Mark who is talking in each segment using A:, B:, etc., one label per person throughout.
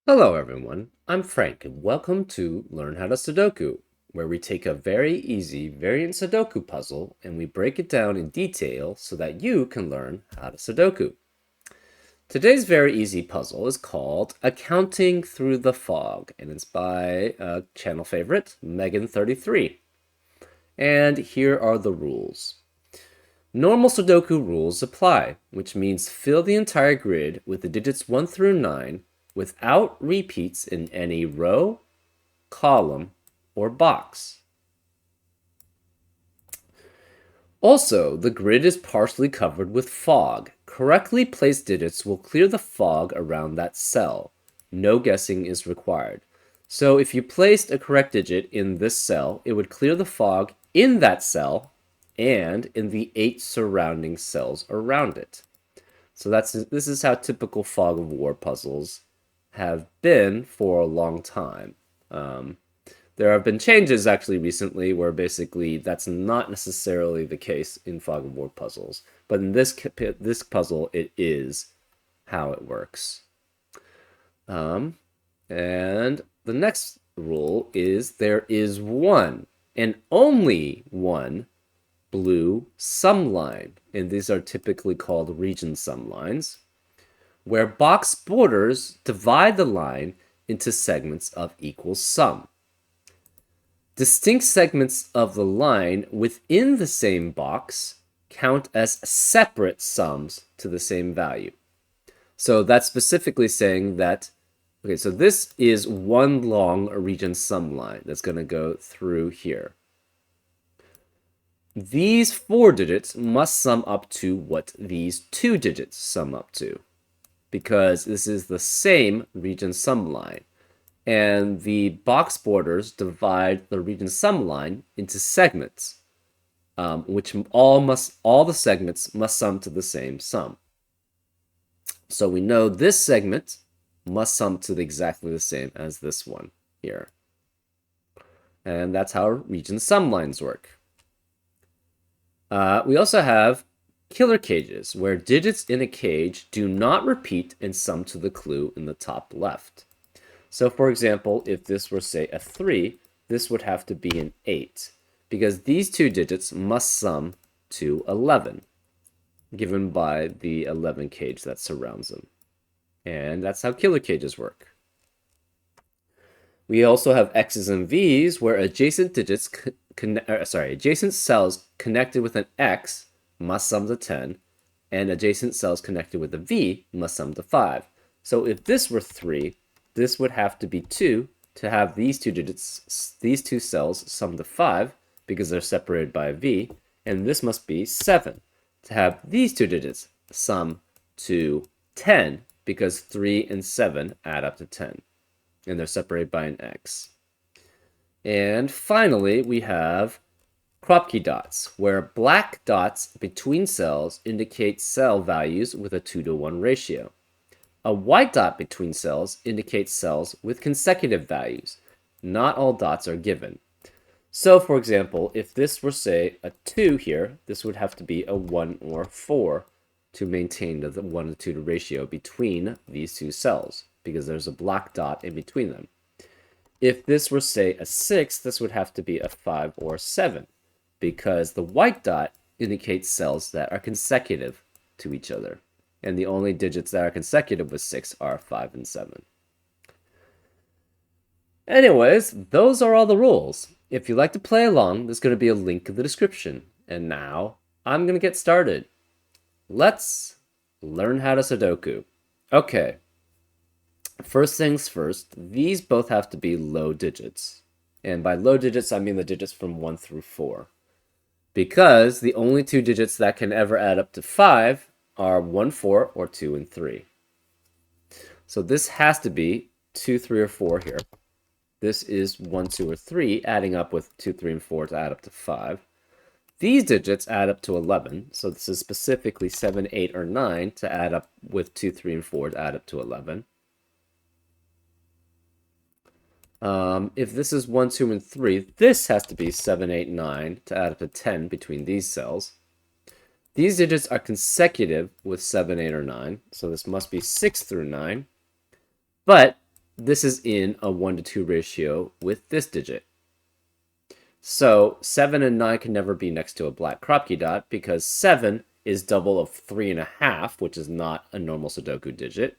A: Hello everyone, I'm Frank and welcome to Learn How to Sudoku, where we take a very easy variant Sudoku puzzle and we break it down in detail so that you can learn how to Sudoku. Today's very easy puzzle is called Accounting Through the Fog, and it's by a channel favorite, Megan33. And here are the rules. Normal Sudoku rules apply, which means fill the entire grid with the digits 1 through 9 without repeats in any row, column, or box. Also, the grid is partially covered with fog. Correctly placed digits will clear the fog around that cell. No guessing is required. So if you placed a correct digit in this cell, it would clear the fog in that cell and in the 8 surrounding cells around it. So this is how typical fog of war puzzles have been for a long time. There have been changes actually recently where basically that's not necessarily the case in fog of war puzzles, but in this puzzle it is how it works. And the next rule is there is one and only one blue sum line, and these are typically called region sum lines, where box borders divide the line into segments of equal sum. Distinct segments of the line within the same box count as separate sums to the same value. So that's specifically saying that, okay, so this is one long region sum line that's going to go through here. These 4 digits must sum up to what these 2 digits sum up to, because this is the same region sum line. And the box borders divide the region sum line into segments, which all the segments must sum to the same sum. So we know this segment must sum to exactly the same as this one here. And that's how region sum lines work. We also have killer cages, where digits in a cage do not repeat and sum to the clue in the top left. So for example, if this were, say, a 3, this would have to be an 8, because these 2 digits must sum to 11, given by the 11 cage that surrounds them. And that's how killer cages work. We also have X's and V's, where adjacent digits, adjacent cells connected with an X must sum to 10, and adjacent cells connected with a V must sum to 5. So if this were 3, this would have to be 2 to have these 2 digits, these 2 cells sum to 5 because they're separated by a V, and this must be 7 to have these 2 digits sum to 10 because 3 and 7 add up to 10, and they're separated by an X. And finally, we have Kropke dots, where black dots between cells indicate cell values with a 2-to-1 ratio. A white dot between cells indicates cells with consecutive values. Not all dots are given. So, for example, if this were, say, a 2 here, this would have to be a 1 or 4 to maintain the 1-to-2 ratio between these 2 cells, because there's a black dot in between them. If this were, say, a 6, this would have to be a 5 or 7, because the white dot indicates cells that are consecutive to each other, and the only digits that are consecutive with 6 are 5 and 7. Anyways, those are all the rules. If you'd like to play along, there's going to be a link in the description. And now, I'm going to get started. Let's learn how to Sudoku. Okay. First things first, these both have to be low digits. And by low digits, I mean the digits from 1 through 4. Because the only 2 digits that can ever add up to 5 are 1, 4, or 2 and 3. So this has to be 2, 3, or 4 here. This is 1, 2, or 3, adding up with 2, 3, and 4 to add up to 5. These digits add up to 11, so this is specifically 7, 8, or 9 to add up with 2, 3, and 4 to add up to 11. If this is 1, 2, and 3, this has to be 7, 8, 9 to add up to 10 between these cells. These digits are consecutive with 7, 8, or 9, so this must be 6 through 9. But this is in a 1 to 2 ratio with this digit. So 7 and 9 can never be next to a black Kropke dot because 7 is double of 3.5, which is not a normal Sudoku digit.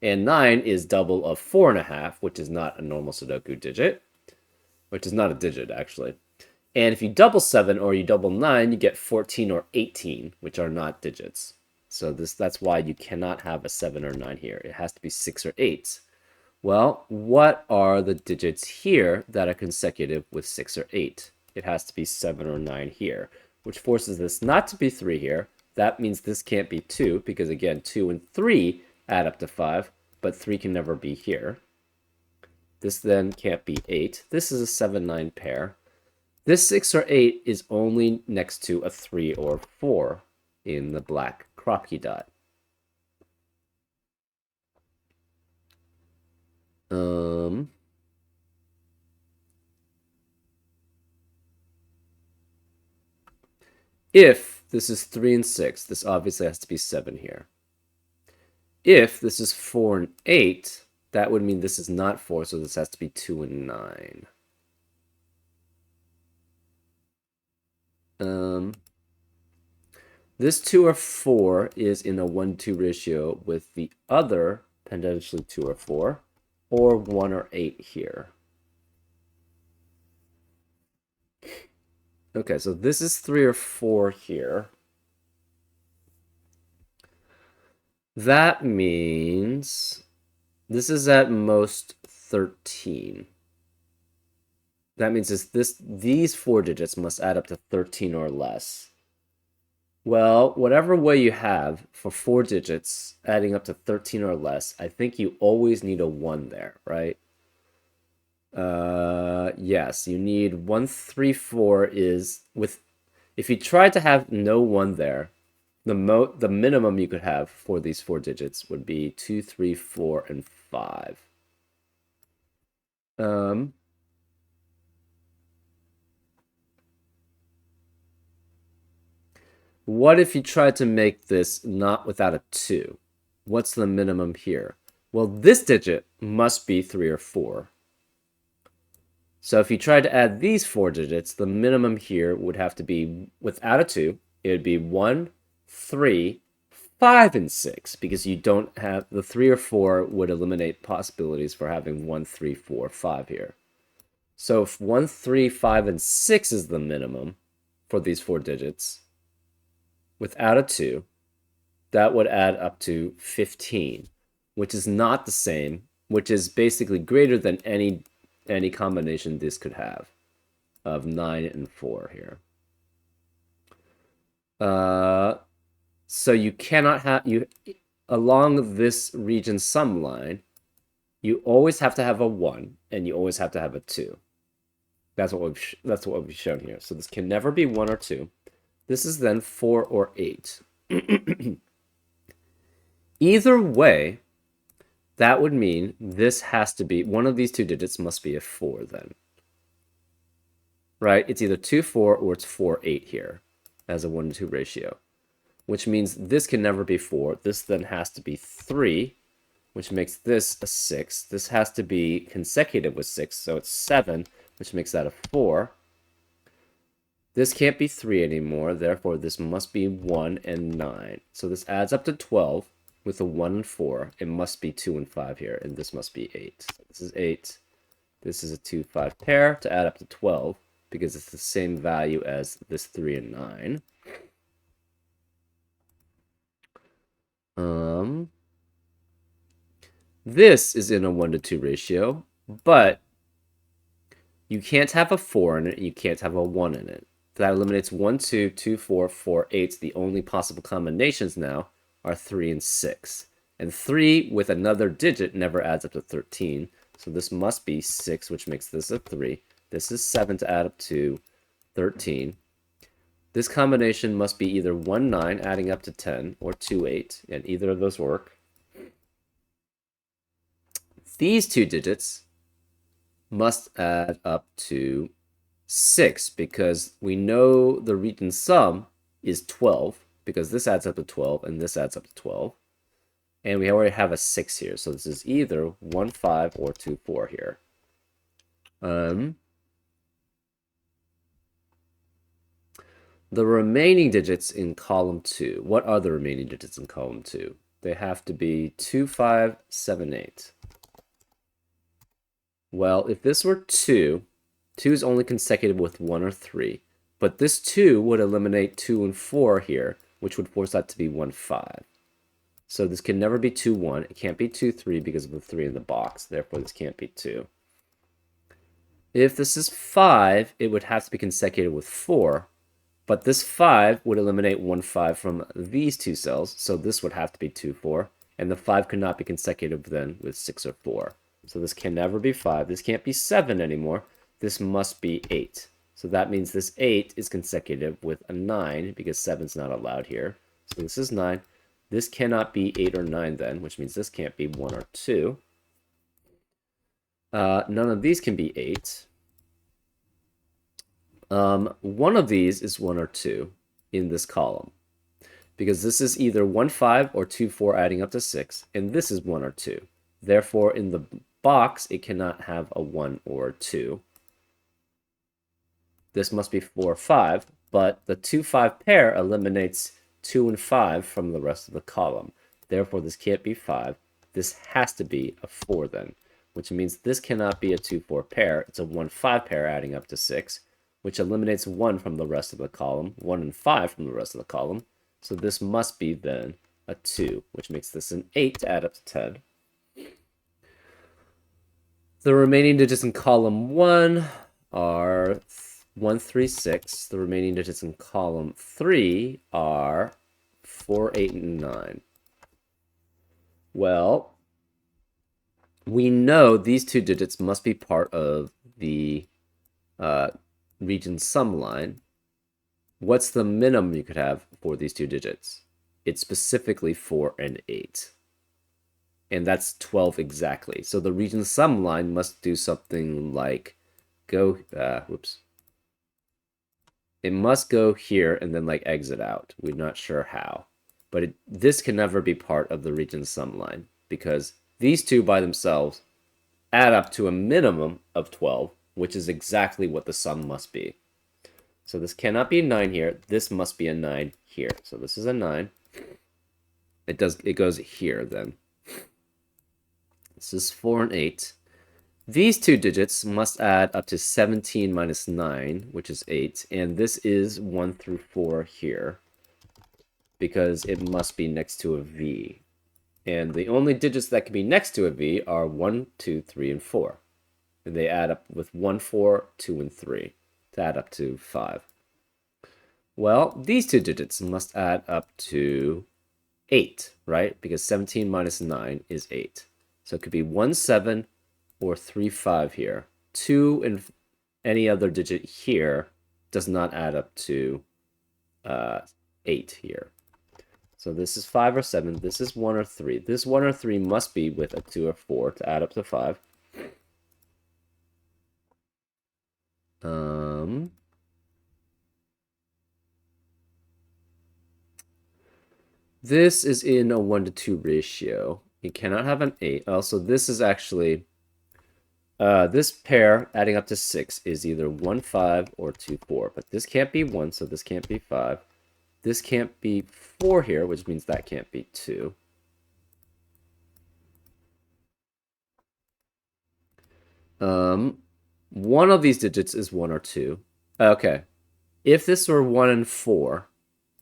A: And 9 is double of 4.5, which is not a normal Sudoku digit, which is not a digit, actually. And if you double 7 or you double 9, you get 14 or 18, which are not digits. So that's why you cannot have a 7 or 9 here. It has to be 6 or 8. Well, what are the digits here that are consecutive with 6 or 8? It has to be 7 or 9 here, which forces this not to be 3 here. That means this can't be 2, because again, 2 and 3 add up to 5, but 3 can never be here. This then can't be 8. This is a 7-9 pair. This 6 or 8 is only next to a 3 or 4 in the black Kropke dot. If this is 3 and 6, this obviously has to be 7 here. If this is 4 and 8, that would mean this is not 4, so this has to be 2 and 9. This 2 or 4 is in a 1-2 ratio with the other potentially 2 or 4, or 1 or 8 here. Okay, so this is 3 or 4 here. That means this is at most 13. That means these 4 digits must add up to 13 or less. Well, whatever way you have for 4 digits adding up to 13 or less, I think you always need a 1 there, right? Yes, you need 1, 3, 4 is with, if you try to have no 1 there, the minimum you could have for these 4 digits would be 2, 3, 4, and 5. What if you tried to make this not without a 2? What's the minimum here? Well, this digit must be 3 or 4. So if you tried to add these 4 digits, the minimum here would have to be, without a 2, it would be 1, 3, 5, and 6, because you don't have, the 3 or 4 would eliminate possibilities for having 1, 3, 4, 5 here. So if 1, 3, 5, and 6 is the minimum for these 4 digits, without a 2, that would add up to 15, which is not the same, which is basically greater than any combination this could have of 9 and 4 here. So you cannot have, along this region sum line, you always have to have a 1 and you always have to have a 2. That's what we've shown here. So this can never be 1 or 2. This is then 4 or 8. Either way, that would mean this has to be, one of these 2 digits must be a 4 then. Right? It's either 2, 4 or it's 4, 8 here as a 1 to 2 ratio, which means this can never be 4. This then has to be 3, which makes this a 6. This has to be consecutive with 6, so it's 7, which makes that a 4. This can't be 3 anymore, therefore this must be 1 and 9. So this adds up to 12 with a 1 and 4. It must be 2 and 5 here, and this must be 8. So this is 8. This is a 2, 5 pair to add up to 12, because it's the same value as this 3 and 9. This is in a 1 to 2 ratio, but you can't have a 4 in it, and you can't have a 1 in it. That eliminates 1, 2, 2, 4, 4, 8. The only possible combinations now are 3 and 6. And 3 with another digit never adds up to 13. So this must be 6, which makes this a 3. This is 7 to add up to 13. This combination must be either 1, 9 adding up to 10 or 2, 8, and either of those work. These 2 digits must add up to 6, because we know the region sum is 12, because this adds up to 12 and this adds up to 12. And we already have a 6 here, so this is either 1, 5 or 2, 4 here. The remaining digits in column 2. What are the remaining digits in column 2? They have to be 2, 5, 7, 8. Well, if this were 2, 2 is only consecutive with 1 or 3. But this 2 would eliminate 2 and 4 here, which would force that to be 1, 5. So this can never be 2, 1. It can't be 2, 3 because of the 3 in the box. Therefore, this can't be 2. If this is 5, it would have to be consecutive with 4. But this 5 would eliminate 1, 5 from these two cells, so this would have to be 2, 4. And the 5 could not be consecutive then with 6 or 4. So this can never be 5. This can't be 7 anymore. This must be 8. So that means this 8 is consecutive with a 9, because 7 is not allowed here. So this is 9. This cannot be 8 or 9 then, which means this can't be 1 or 2. None of these can be 8. One of these is 1 or 2 in this column, because this is either 1, 5 or 2, 4 adding up to 6, and this is 1 or 2. Therefore, in the box, it cannot have a 1 or a 2. This must be 4 or 5, but the 2, 5 pair eliminates 2 and 5 from the rest of the column. Therefore, this can't be 5. This has to be a 4 then, which means this cannot be a 2, 4 pair. It's a 1, 5 pair adding up to 6, which eliminates 1 from the rest of the column, 1 and 5 from the rest of the column. So this must be then a 2, which makes this an 8 to add up to 10. The remaining digits in column 1 are 1, 3, 6. The remaining digits in column 3 are 4, 8, and 9. Well, we know these two digits must be part of the region sum line. What's the minimum you could have for these two digits? It's specifically 4 and 8. And that's 12 exactly. So the region sum line must do something like go, It must go here and then like exit out. We're not sure how. But this can never be part of the region sum line, because these two by themselves add up to a minimum of 12, which is exactly what the sum must be. So this cannot be a 9 here. This must be a 9 here. So this is a 9. It goes here then. This is 4 and 8. These two digits must add up to 17 minus 9, which is 8. And this is 1 through 4 here, because it must be next to a V. And the only digits that can be next to a V are 1, 2, 3, and 4. And they add up with 1, 4, 2, and 3 to add up to 5. Well, these two digits must add up to 8, right? Because 17 minus 9 is 8. So it could be 1, 7 or 3, 5 here. 2 and any other digit here does not add up to 8 here. So this is 5 or 7. This is 1 or 3. This 1 or 3 must be with a 2 or 4 to add up to 5. This is in a 1 to 2 ratio. You cannot have an 8. Also, this is actually, this pair adding up to 6 is either 1, 5 or 2, 4. But this can't be 1, so this can't be 5. This can't be 4 here, which means that can't be 2. One of these digits is 1 or 2. Okay. If this were 1 and 4,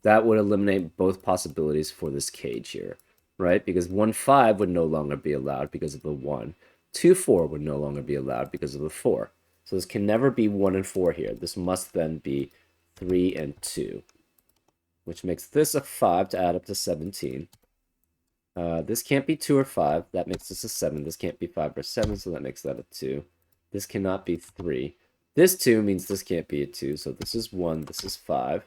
A: that would eliminate both possibilities for this cage here, right? Because 1, 5 would no longer be allowed because of the 1. 2, 4 would no longer be allowed because of the 4. So this can never be 1 and 4 here. This must then be 3 and 2, which makes this a 5 to add up to 17. This can't be 2 or 5. That makes this a 7. This can't be 5 or 7, so that makes that a 2. This cannot be 3. This 2 means this can't be a 2, so this is 1, this is 5.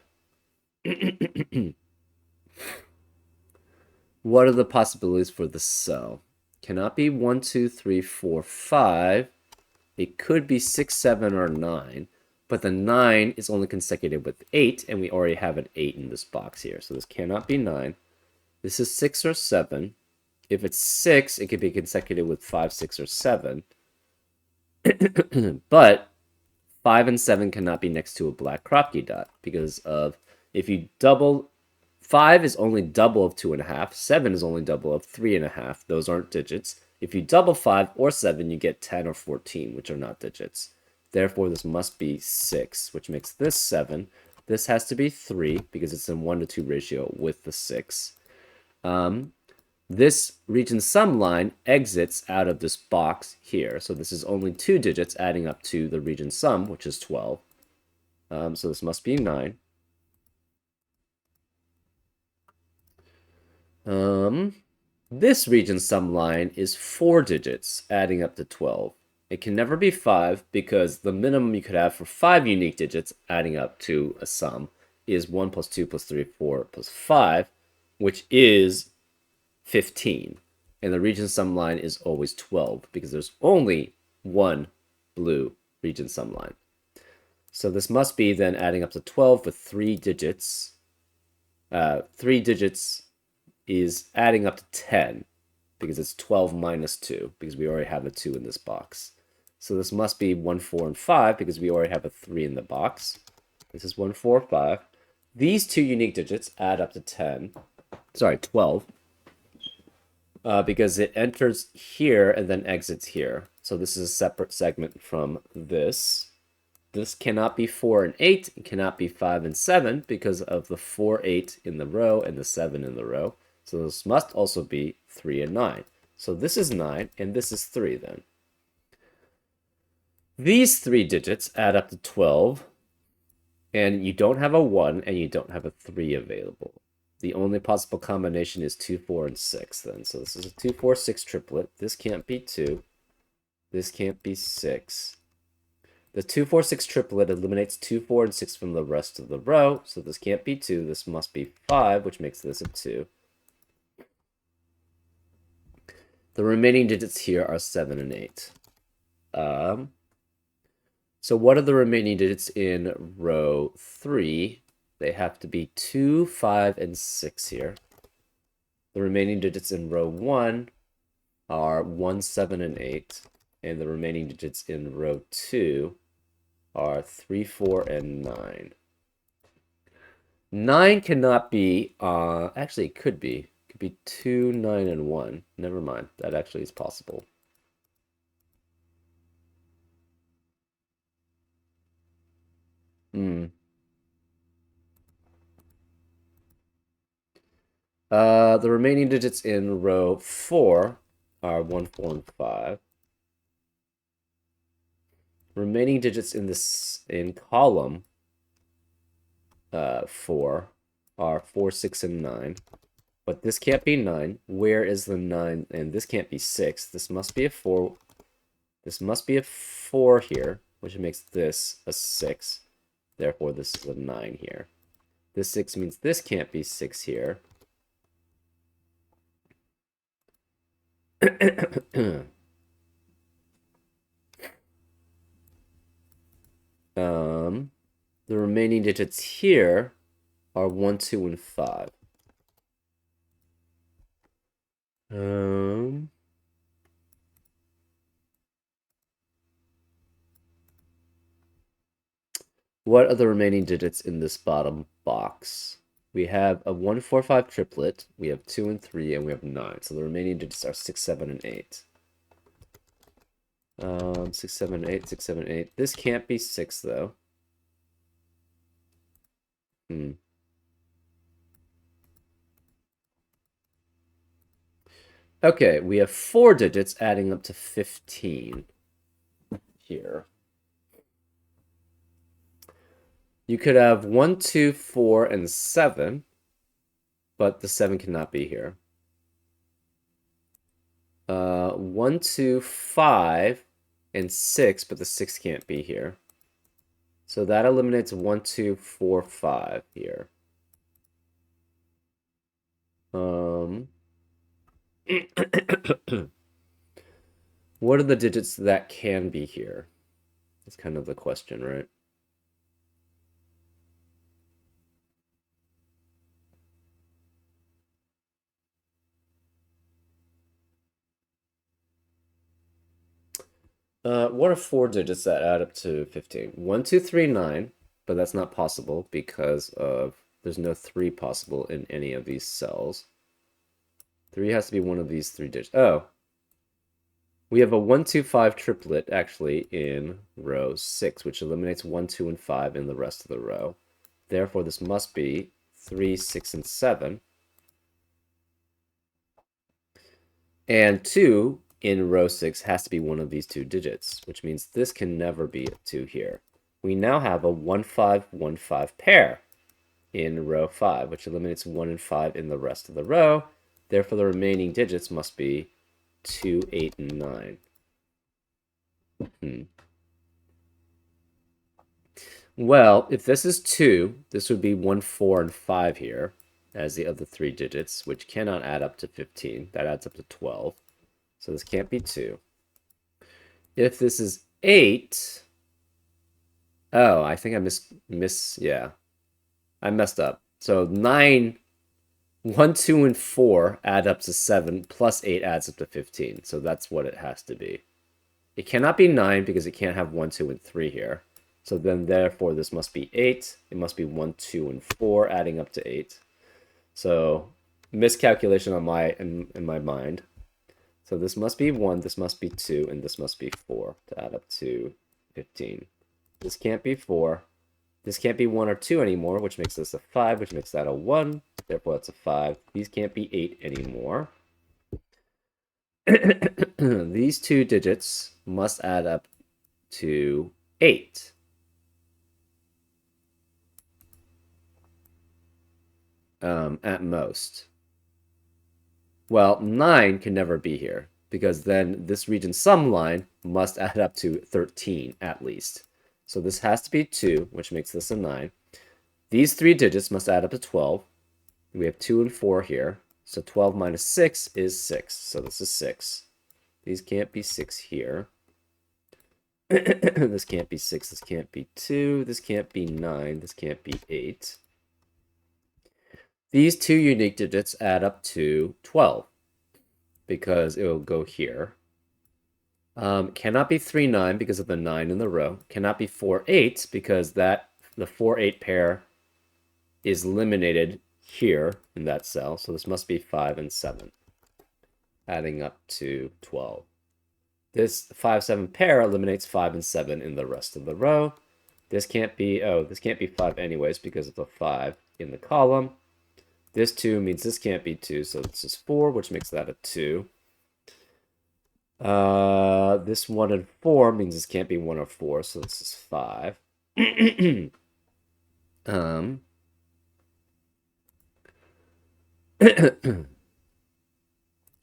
A: What are the possibilities for the cell? Cannot be 1, 2, 3, 4, 5. It could be 6, 7, or 9. But the 9 is only consecutive with 8, and we already have an 8 in this box here. So this cannot be 9. This is 6 or 7. If it's 6, it could be consecutive with 5, 6, or 7. But 5 and 7 cannot be next to a black Kropke dot because of if you double 5 is only double of 2.5, 7 is only double of 3.5. Those aren't digits. If you double 5 or 7, you get 10 or 14, which are not digits. Therefore, this must be 6, which makes this 7. This has to be 3 because it's in 1 to 2 ratio with the 6. This region sum line exits out of this box here. So this is only 2 digits adding up to the region sum, which is 12. So this must be 9. This region sum line is 4 digits adding up to 12. It can never be 5 because the minimum you could have for 5 unique digits adding up to a sum is 1 plus 2 plus 3, 4 plus 5, which is 15. And the region sum line is always 12 because there's only one blue region sum line. So this must be then adding up to 12 with 3 digits. 3 digits is adding up to 10 because it's 12 minus 2 because we already have a 2 in this box. So this must be 1, 4, and 5 because we already have a 3 in the box. This is 1, 4, 5. These two unique digits add up to 12. Because it enters here and then exits here. So this is a separate segment from this. This cannot be 4 and 8. It cannot be 5 and 7 because of the 4, 8 in the row and the 7 in the row. So this must also be 3 and 9. So this is 9 and this is 3 then. These 3 digits add up to 12. And you don't have a 1 and you don't have a 3 available. The only possible combination is 2, 4, and 6 then. So this is a 2, 4, 6 triplet. This can't be 2. This can't be 6. The 2, 4, 6 triplet eliminates 2, 4, and 6 from the rest of the row. So this can't be 2. This must be 5, which makes this a 2. The remaining digits here are 7 and 8. So what are the remaining digits in row 3? They have to be 2, 5, and 6 here. The remaining digits in row 1 are 1, 7, and 8. And the remaining digits in row 2 are 3, 4, and 9. 9 cannot be, actually it could be. It could be 2, 9, and 1. Never mind, that actually is possible. The remaining digits in row 4 are 1, 4, and 5. Remaining digits in column 4 are 4, 6, and 9. But this can't be 9. Where is the 9? And this can't be 6. This must be a 4. This must be a 4 here, which makes this a 6. Therefore, this is a 9 here. This 6 means this can't be 6 here. The remaining digits here are 1, 2, and 5. What are the remaining digits in this bottom box? We have a 1, 4, 5 triplet, we have 2 and 3, and we have 9. So the remaining digits are 6, 7, and 8. 6, 7, 8, 6, 7, 8. This can't be 6, though. Okay, we have 4 digits adding up to 15 here. You could have 1, 2, 4, and 7, but the 7 cannot be here. 1, 2, 5, and 6, but the 6 can't be here. So that eliminates 1, 2, 4, 5 here. What are the digits that can be here? That's kind of the question, right? What are four digits that add up to 15? 1, 2, 3, 9, but that's not possible because there's no 3 possible in any of these cells. 3 has to be one of these 3 digits. Oh, we have a 1, 2, 5 triplet actually in row 6, which eliminates 1, 2, and 5 in the rest of the row. Therefore, this must be 3, 6, and 7. And 2 in row 6 has to be one of these 2 digits, which means this can never be a 2 here. We now have a 1, 5, 1, 5 pair in row 5, which eliminates 1 and 5 in the rest of the row. Therefore, the remaining digits must be 2, 8, and 9. Well, if this is 2, this would be 1, 4, and 5 here as the other 3 digits, which cannot add up to 15. That adds up to 12. So this can't be 2. If this is 8... Oh, I think I yeah. I messed up. So 9, 1, 2, and 4 add up to 7, plus 8 adds up to 15. So that's what it has to be. It cannot be 9 because it can't have 1, 2, and 3 here. So then, therefore, this must be 8. It must be 1, 2, and 4 adding up to 8. So miscalculation on in my mind. So this must be 1, this must be 2, and this must be 4 to add up to 15. This can't be 4. This can't be 1 or 2 anymore, which makes this a 5, which makes that a 1. Therefore, that's a 5. These can't be 8 anymore. These 2 digits must add up to 8. At most. Well, 9 can never be here, because then this region sum line must add up to 13 at least. So this has to be 2, which makes this a 9. These 3 digits must add up to 12. We have 2 and 4 here. So 12 minus 6 is 6. So this is 6. These can't be 6 here. This can't be 6. This can't be 2. This can't be 9. This can't be 8. These 2 unique digits add up to 12 because it will go here. Cannot be 3, 9 because of the 9 in the row. Cannot be 4, 8 because the 4, 8 pair is eliminated here in that cell. So this must be 5 and 7, adding up to 12. This 5, 7 pair eliminates 5 and 7 in the rest of the row. This can't be 5 anyways because of the 5 in the column. This 2 means this can't be 2, so this is 4, which makes that a 2. This 1 and 4 means this can't be 1 or 4, so this is 5.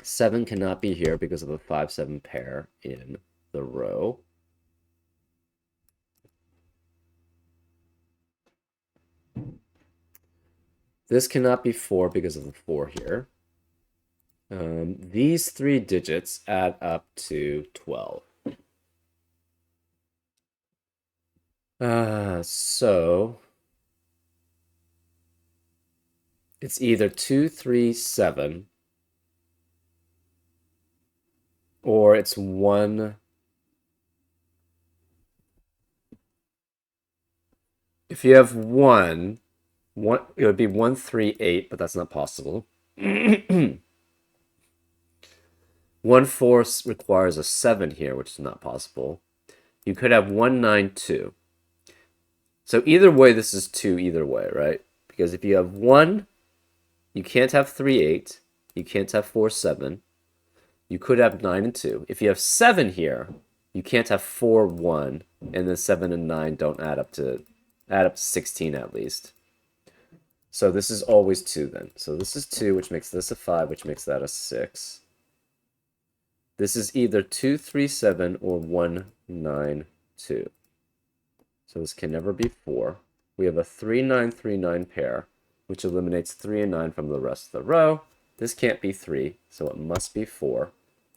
A: 7 cannot be here because of the 5, 7 pair in the row. This cannot be 4 because of the 4 here. These 3 digits add up to 12. So it's either 2, 3, 7, or it's 1. If you have 1, it would be 1, 3, 8, but that's not possible. 1, 4 requires a 7 here, which is not possible. You could have 1, 9, 2. So either way, this is 2 either way, right? Because if you have 1, you can't have 3, 8. You can't have 4, 7. You could have 9 and 2. If you have 7 here, you can't have 4, 1. And then 7 and 9 don't add up to 16 at least. So this is always 2 then. So this is 2, which makes this a 5, which makes that a 6. This is either 2, 3, 7 or 1, 9, 2. So this can never be 4. We have a 3, 9, 3, 9 pair, which eliminates 3 and 9 from the rest of the row. This can't be 3, so it must be 4.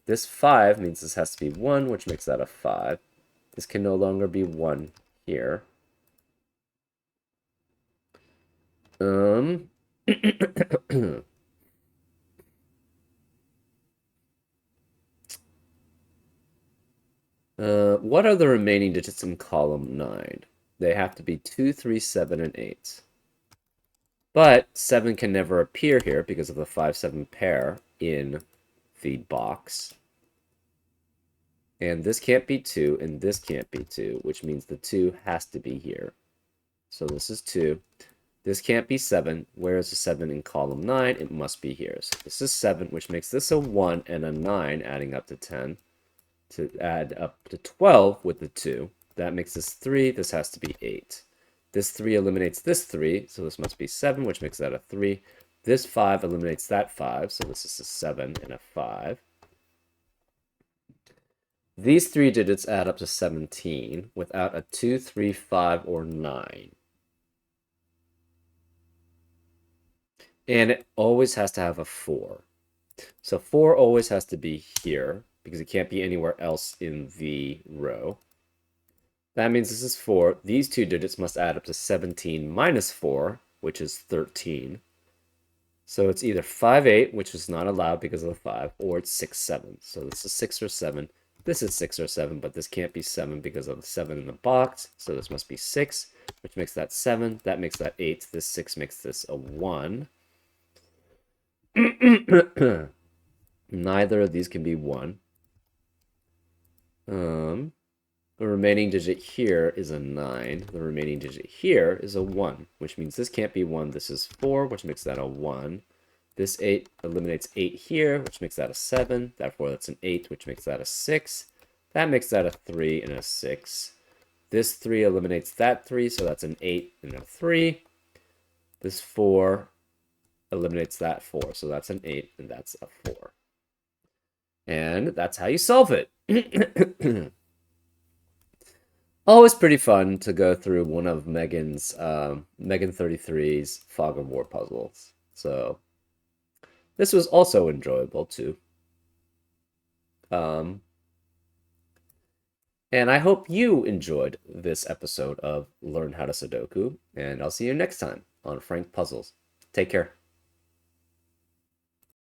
A: This 5 means this has to be 1, which makes that a 5. This can no longer be 1 here. What are the remaining digits in column 9? They have to be 2, 3, 7, and 8. But 7 can never appear here because of the 5, 7 pair in the box. And this can't be 2, and this can't be 2, which means the 2 has to be here. So this is 2. This can't be 7. Where is the 7 in column 9? It must be here. So this is 7, which makes this a 1 and a 9, adding up to 10. To add up to 12 with the 2. That makes this 3. This has to be 8. This 3 eliminates this 3, so this must be 7, which makes that a 3. This 5 eliminates that 5, so this is a 7 and a 5. These 3 digits add up to 17 without a 2, 3, 5, or 9. And it always has to have a 4. So 4 always has to be here because it can't be anywhere else in the row. That means this is 4. These 2 digits must add up to 17 minus 4, which is 13. So it's either 5, 8, which is not allowed because of the 5, or it's 6, 7. So this is 6 or 7. This is 6 or 7, but this can't be 7 because of the 7 in the box. So this must be 6, which makes that 7. That makes that 8. This 6 makes this a 1. Neither of these can be 1. The remaining digit here is a 9. The remaining digit here is a 1, which means this can't be 1. This is 4, which makes that a 1. This 8 eliminates 8 here, which makes that a 7. Therefore, that's an 8, which makes that a 6. That makes that a 3 and a 6. This 3 eliminates that 3, so that's an 8 and a 3. This 4 eliminates that 4, so that's an 8, and that's a 4. And that's how you solve it. Always pretty fun to go through one of Megan's, Megan 33's Fog of War puzzles. So this was also enjoyable too. And I hope you enjoyed this episode of Learn How to Sudoku, and I'll see you next time on Frank Puzzles. Take care.